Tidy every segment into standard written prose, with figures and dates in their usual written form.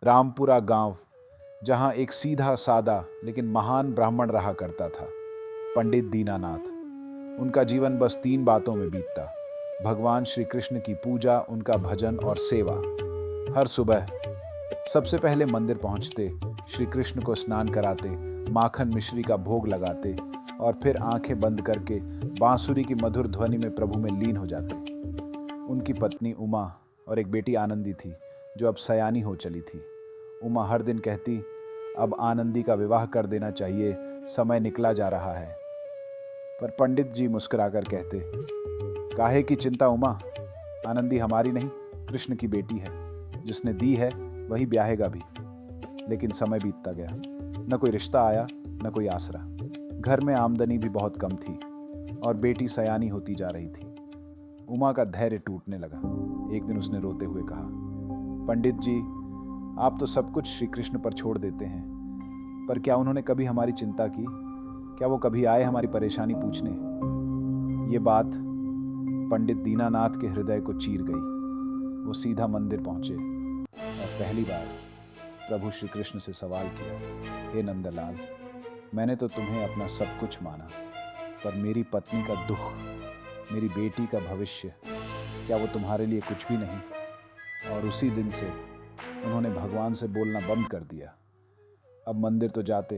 रामपुरा गांव, जहां एक सीधा सादा लेकिन महान ब्राह्मण रहा करता था, पंडित दीनानाथ। उनका जीवन बस 3 बातों में बीतता: भगवान श्री कृष्ण की पूजा, उनका भजन और सेवा। हर सुबह सबसे पहले मंदिर पहुंचते, श्री कृष्ण को स्नान कराते, माखन मिश्री का भोग लगाते और फिर आंखें बंद करके बांसुरी की मधुर ध्वनि में प्रभु में लीन हो जाते। उनकी पत्नी उमा और एक बेटी आनंदी थी, जो अब सयानी हो चली थी। उमा हर दिन कहती, अब आनंदी का विवाह कर देना चाहिए, समय निकला जा रहा है। पर पंडित जी मुस्कुराकर कहते, काहे की चिंता उमा, आनंदी हमारी नहीं, कृष्ण की बेटी है। जिसने दी है वही ब्याहेगा भी। लेकिन समय बीतता गया, न कोई रिश्ता आया, न कोई आसरा। घर में आमदनी भी बहुत कम थी और बेटी सयानी होती जा रही थी। उमा का धैर्य टूटने लगा। एक दिन उसने रोते हुए कहा, पंडित जी, आप तो सब कुछ श्री कृष्ण पर छोड़ देते हैं, पर क्या उन्होंने कभी हमारी चिंता की? क्या वो कभी आए हमारी परेशानी पूछने? ये बात पंडित दीनानाथ के हृदय को चीर गई। वो सीधा मंदिर पहुंचे और पहली बार प्रभु श्री कृष्ण से सवाल किया, हे नंदलाल, मैंने तो तुम्हें अपना सब कुछ माना, पर मेरी पत्नी का दुख, मेरी बेटी का भविष्य, क्या वो तुम्हारे लिए कुछ भी नहीं? और उसी दिन से उन्होंने भगवान से बोलना बंद कर दिया। अब मंदिर तो जाते,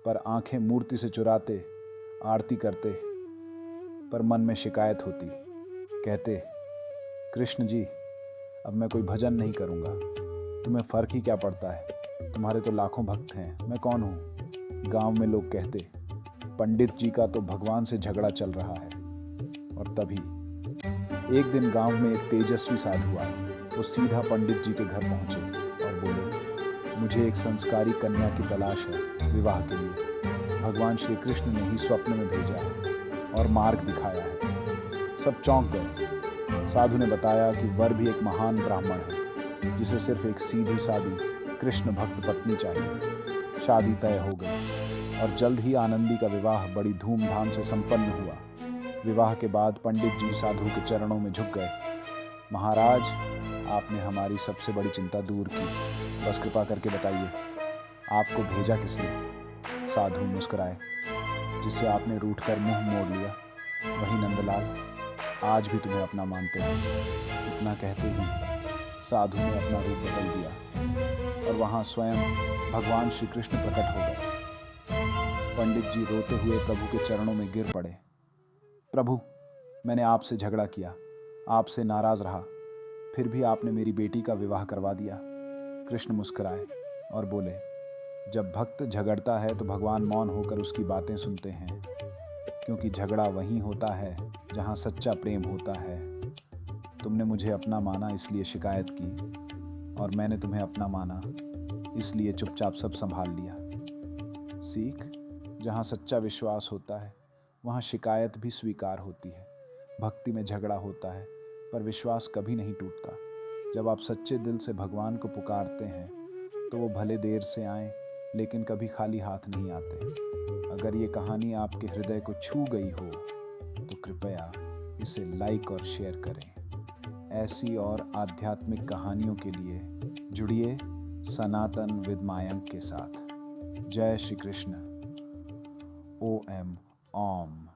पर आंखें मूर्ति से चुराते, आरती करते, पर मन में शिकायत होती। कहते, कृष्ण जी, अब मैं कोई भजन नहीं करूँगा, तुम्हें फ़र्क ही क्या पड़ता है? तुम्हारे तो लाखों भक्त हैं, मैं कौन हूँ? गांव में लोग कहते, पंडित जी का तो भगवान से झगड़ा चल रहा है। और तभी एक दिन गांव में एक तेजस्वी साधु आए। वो सीधा पंडित जी के घर पहुंचे और बोले, मुझे एक संस्कारी कन्या की तलाश है विवाह के लिए। भगवान श्री कृष्ण ने ही स्वप्न में भेजा है और मार्ग दिखाया है। सब चौंक गए। साधु ने बताया कि वर भी एक महान ब्राह्मण है, जिसे सिर्फ एक सीधी सादी कृष्ण भक्त पत्नी चाहिए। शादी तय हो गई और जल्द ही आनंदी का विवाह बड़ी धूमधाम से संपन्न हुआ। विवाह के बाद पंडित जी साधु के चरणों में झुक गए। महाराज, आपने हमारी सबसे बड़ी चिंता दूर की, बस कृपा करके बताइए, आपको भेजा किसने? साधु मुस्कुराए, जिससे आपने रूठकर मुंह मोड़ लिया, वही नंदलाल, आज भी तुम्हें अपना मानते हैं। इतना कहते ही साधु ने अपना रूप बदल दिया और वहाँ स्वयं भगवान श्री कृष्ण प्रकट हो गए। पंडित जी रोते हुए प्रभु के चरणों में गिर पड़े। प्रभु, मैंने आपसे झगड़ा किया, आपसे नाराज रहा, फिर भी आपने मेरी बेटी का विवाह करवा दिया। कृष्ण मुस्कुराए और बोले, जब भक्त झगड़ता है तो भगवान मौन होकर उसकी बातें सुनते हैं, क्योंकि झगड़ा वहीं होता है जहाँ सच्चा प्रेम होता है। तुमने मुझे अपना माना इसलिए शिकायत की, और मैंने तुम्हें अपना माना इसलिए चुपचाप सब संभाल लिया। सीख, जहाँ सच्चा विश्वास होता है वहाँ शिकायत भी स्वीकार होती है। भक्ति में झगड़ा होता है, पर विश्वास कभी नहीं टूटता। जब आप सच्चे दिल से भगवान को पुकारते हैं तो वो भले देर से आए, लेकिन कभी खाली हाथ नहीं आते। अगर ये कहानी आपके हृदय को छू गई हो तो कृपया इसे लाइक और शेयर करें। ऐसी और आध्यात्मिक कहानियों के लिए जुड़िए सनातन विद मायंक के साथ। जय श्री कृष्ण। OM OM।